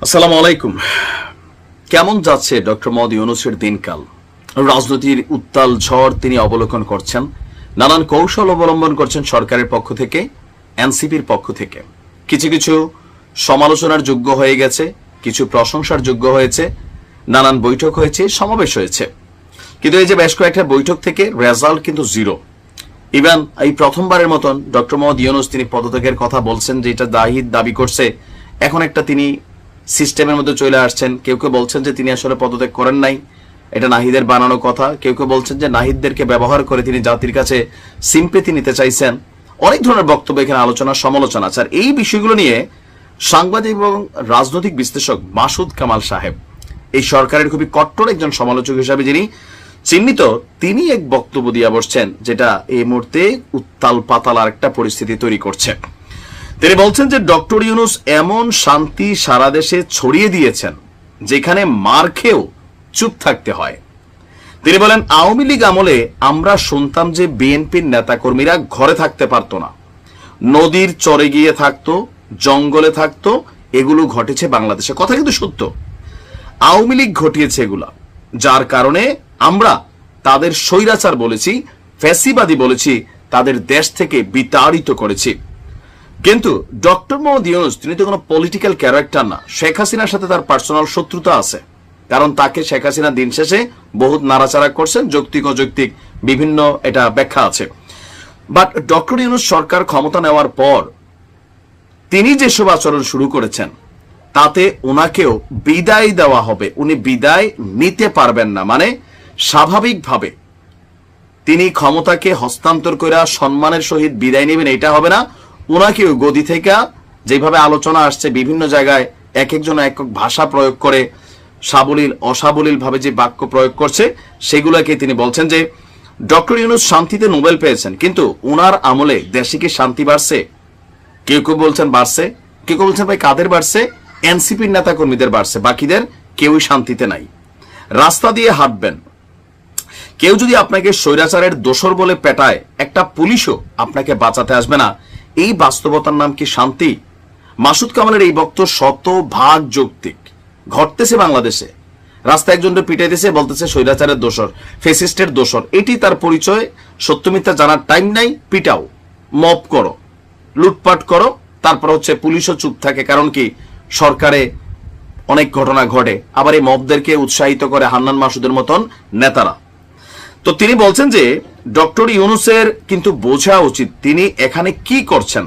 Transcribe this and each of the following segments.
আসসালামু আলাইকুম। কেমন যাচ্ছে ডক্টর মোহাম্মদ ইউনূসের দিনকাল? রাজনীতির উত্তাল ঝড় তিনি অবলোকন করছেন, নানান কৌশল অবলম্বন করছেন সরকারের পক্ষ থেকে, এনসিপির পক্ষ থেকে। কিছু কিছু সমালোচনার যোগ্য হয়ে গেছে, কিছু প্রশংসার যোগ্য হয়েছে, নানান বৈঠক হয়েছে, সমাবেশ হয়েছে। কিন্তু এই যে বেশ কয়েকটা বৈঠক থেকে রেজাল্ট কিন্তু জিরো। ইভেন এই প্রথমবারের মতন ডক্টর মোহাম্মদ ইউনূস তিনি পদত্যাগের কথা বলছেন, যে এটা দাবি করছে। এখন একটা তিনি সিস্টেমের মধ্যে চলে আসছেন। কেউ কেউ বলছেন যে তিনি আসলে পদত্যাগ করেন নাই, এটা নাহিদের বানানো কথা। কেউ কেউ বলছেন যে নাহিদদেরকে ব্যবহার করে তিনি জাতির কাছে সিম্পেথি নিতে চাইছেন। অনেক ধরনের বক্তব্য এখানে আলোচনা সমালোচনা আছে। আর এই বিষয়গুলো নিয়ে সাংবাদিক এবং রাজনৈতিক বিশ্লেষক মাসুদ কামাল সাহেব, এই সরকারের খুবই কট্টর একজন সমালোচক হিসাবে যিনি চিহ্নিত, তিনি এক বক্তব্য দিয়ে বসছেন, যেটা এই মুহূর্তে উত্তাল পাতাল আর একটা পরিস্থিতি তৈরি করছে। তিনি বলছেন যে ডক্টর ইউনূস এমন শান্তি সারা দেশে ছড়িয়ে দিয়েছেন যেখানে মার খেয়েও চুপ থাকতে হয়। তিনি বলেন, আওয়ামী লীগ আমলে আমরা শুনতাম যে বিএনপির নেতাকর্মীরা ঘরে থাকতে পারত না, নদীর চরে গিয়ে থাকতো, জঙ্গলে থাকতো। এগুলো ঘটেছে বাংলাদেশে। কথা কিন্তু সত্য, আওয়ামী লীগ ঘটিয়েছে এগুলা, যার কারণে আমরা তাদের স্বৈরাচার বলেছি, ফ্যাসিবাদী বলেছি, তাদের দেশ থেকে বিতাড়িত করেছি। কিন্তু ডক্টর মোহাম্মদ ইউনূস তিনি তো কোনো পলিটিক্যাল ক্যারেক্টার না। শেখ হাসিনার সাথে তার পার্সোনাল শত্রুতা আছে, কারণ তাকে শেখ হাসিনা দিন শেষে বহুত নাড়াচাড়া করছেন, যৌক্তিক অযৌক্তিক বিভিন্ন এটা ব্যাখ্যা আছে। বাট ডক্টর ইউনূস সরকার ক্ষমতা নেওয়ার পর তিনি যেসব আচরণ শুরু করেছেন, তাতে ওনাকেও বিদায় দেওয়া হবে। উনি বিদায় নিতে পারবেন না, মানে স্বাভাবিকভাবে তিনি ক্ষমতাকে হস্তান্তর করে সম্মানের সহিত বিদায় নেবেন, এটা হবে না। ওনাকেও গদি থেকে, যেভাবে আলোচনা আসছে বিভিন্ন জায়গায় এক একজন এক এক ভাষা প্রয়োগ করে সাবলীল অসাবলীল ভাবে যে বাক্য প্রয়োগ করছে, সেগুলোকে তিনি বলছেন যে ডক্টর ইউনূস শান্তিতে নোবেল পেয়েছেন, কিন্তু ওনার আমলে দেশে কি শান্তি বাড়ছে? কেউ কেউ বলছেন বাড়ছে, কেউ কেউ বলছেন ভাই কাদের বাড়ছে? এনসিপির নেতা কর্মীদের বাড়ছে, বাকিদের কেউই শান্তিতে নাই। রাস্তা দিয়ে হাঁটবেন, কেউ যদি আপনাকে স্বৈরাচারের দোসর বলে পেটায়, একটা পুলিশও আপনাকে বাঁচাতে আসবে না। এই বাস্তবতার নাম কি শান্তি? মাসুদ কামালের এই বক্তব্য শতভাগ যৌক্তিক। ঘটতেছে বাংলাদেশে, রাস্তায় একজনকে পিটাইতেছে, বলতেছে স্বৈরাচারের দোসর, ফেসিস্টের দোসর। এটি তার পরিচয়। সত্য মিথ্যা জানার টাইম নাই, পিটাও, মব করো, লুটপাট করো, তারপর হচ্ছে পুলিশও চুপ থাকে। কারণ কি, সরকারে অনেক ঘটনা ঘটে। আবার এই মবদেরকে উৎসাহিত করে হান্নান মাসুদের মতন নেতারা। তো তিনি বলছেন যে ডক্টর ইউনূসের কিন্তু বোঝা উচিত তিনি এখানে কি করছেন।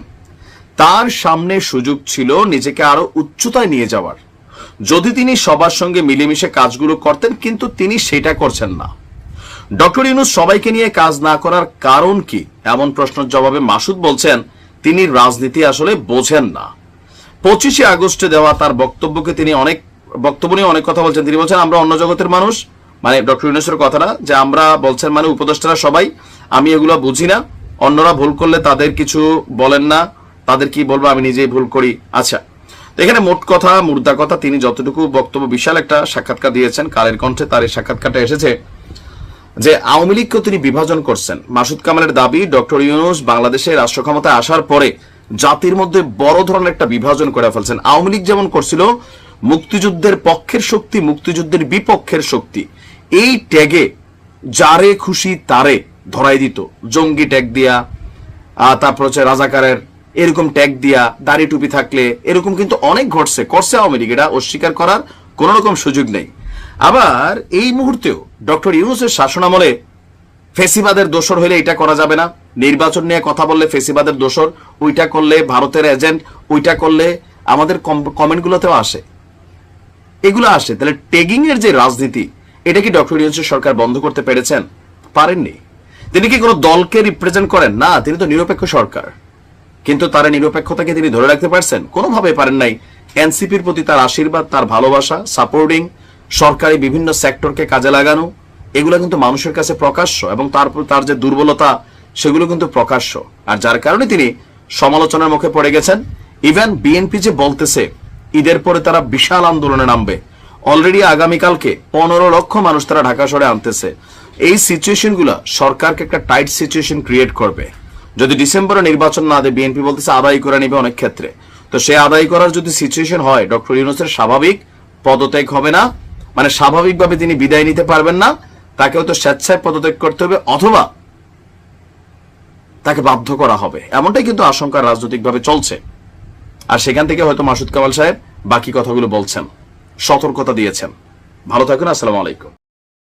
তার সামনে সুযোগ ছিল নিজেকে আরো উচ্চতায় নিয়ে যাওয়ার, যদি তিনি সবার সঙ্গে মিলেমিশে কাজগুলো করতেন, কিন্তু তিনি সেটা করছেন না। ডক্টর ইউনূস সবাইকে নিয়ে কাজ না করার কারণ কি, এমন প্রশ্নের জবাবে মাসুদ বলছেন তিনি রাজনীতি আসলে বোঝেন না। 25শে আগস্টে দেওয়া তার বক্তব্যকে তিনি বক্তব্য নিয়ে অনেক কথা বলছেন। তিনি বলছেন আমরা অন্য জগতের মানুষ, মানে ডক্টর ইউনূসের কথাটা যে আমরা বলছেন, মানে উপদেষ্টারা সবাই, আমি এগুলো বুঝি না, অন্যরা ভুল করলে তাদের কিছু বলেন না, তাদের কি বলবো, আমি নিজেই ভুল করি। আচ্ছা, এখানে মোট কথা মুর্দা কথা, তিনি যতটুকু বক্তব্য, বিশাল একটা সাক্ষাৎকার দিয়েছেন কালের কণ্ঠে, তার এই সাক্ষাৎকারটা এসেছে যে আওয়ামী লীগকেও তিনি বিভাজন করছেন। মাসুদ কামালের দাবি ডক্টর ইউনূস বাংলাদেশে রাষ্ট্র ক্ষমতায় আসার পরে জাতির মধ্যে বড় ধরনের একটা বিভাজন করে ফেলছেন। আওয়ামী লীগ যেমন করছিল মুক্তিযুদ্ধের পক্ষের শক্তি, মুক্তিযুদ্ধের বিপক্ষের শক্তি, এই ট্যাগে যারে খুশি তারে ধরাই দিত, জঙ্গি ট্যাগ দিয়া, তারপর হচ্ছে রাজাকারের এরকম ট্যাগ দিয়া, দাড়ি টুপি থাকলে, এরকম কিন্তু অনেক করছে আওয়ামী লীগ, এটা অস্বীকার করার কোন রকম সুযোগ নেই। আবার এই মুহূর্তেও ডক্টর ইউনূসের শাসনামলে ফেসিবাদের দোসর হইলে এটা করা যাবে না, নির্বাচন নিয়ে কথা বললে ফেসিবাদের দোসর, ওইটা করলে ভারতের এজেন্ট, ওইটা করলে আমাদের কমেন্টগুলোতেও আসে, এগুলো আসে। তাহলে ট্যাগিং এর যে রাজনীতি, এটা কি ডক্টর ইউনূসের সরকার বন্ধ করতে পেরেছেন? পারেননি। তিনি কি কোনো দলকে রিপ্রেজেন্ট করেন? না, তিনি তো নিরপেক্ষ সরকার, কিন্তু তার নিরপেক্ষতাকে তিনি ধরে রাখতে পারছেন? কোনোভাবে পারেন নাই। এনসিপির প্রতি তার আশীর্বাদ, তার ভালোবাসা, সাপোর্টিং, সরকারি বিভিন্ন সেক্টরকে কাজে লাগানো, এগুলো কিন্তু মানুষের কাছে প্রকাশ্য, এবং তার যে দুর্বলতা সেগুলো কিন্তু প্রকাশ্য। আর যার কারণে তিনি সমালোচনার মুখে পড়ে গেছেন। ইভেন বিএনপি যে বলতেছে ঈদের পরে তারা বিশাল আন্দোলনে নামবে, অলরেডি আগামীকালকে 15 লক্ষ মানুষ তারা ঢাকা শহরে আনতেছে। এই সিচুয়েশন গুলা সরকারকে একটা টাইট সিচুয়েশন ক্রিয়েট করবে। যদি ডিসেম্বরে নির্বাচন না দেয়, বিএনপি বলতেছে আদায় করে নিবে অনেক ক্ষেত্রে, তো সে আদায় করার যদি সিচুয়েশন হয়, ডক্টর ইউনূসের স্বাভাবিক পদত্যাগ হবে না, মানে স্বাভাবিকভাবে তিনি বিদায় নিতে পারবেন না, তাকে হয়তো স্বেচ্ছায় পদত্যাগ করতে হবে অথবা তাকে বাধ্য করা হবে, এমনটাই কিন্তু আশঙ্কা রাজনৈতিকভাবে চলছে। আর সেখান থেকে হয়তো মাসুদ কামাল সাহেব বাকি কথাগুলো বলছেন, সতর্কতা দিয়েছেন। ভালো থাকুন, আসসালামু আলাইকুম।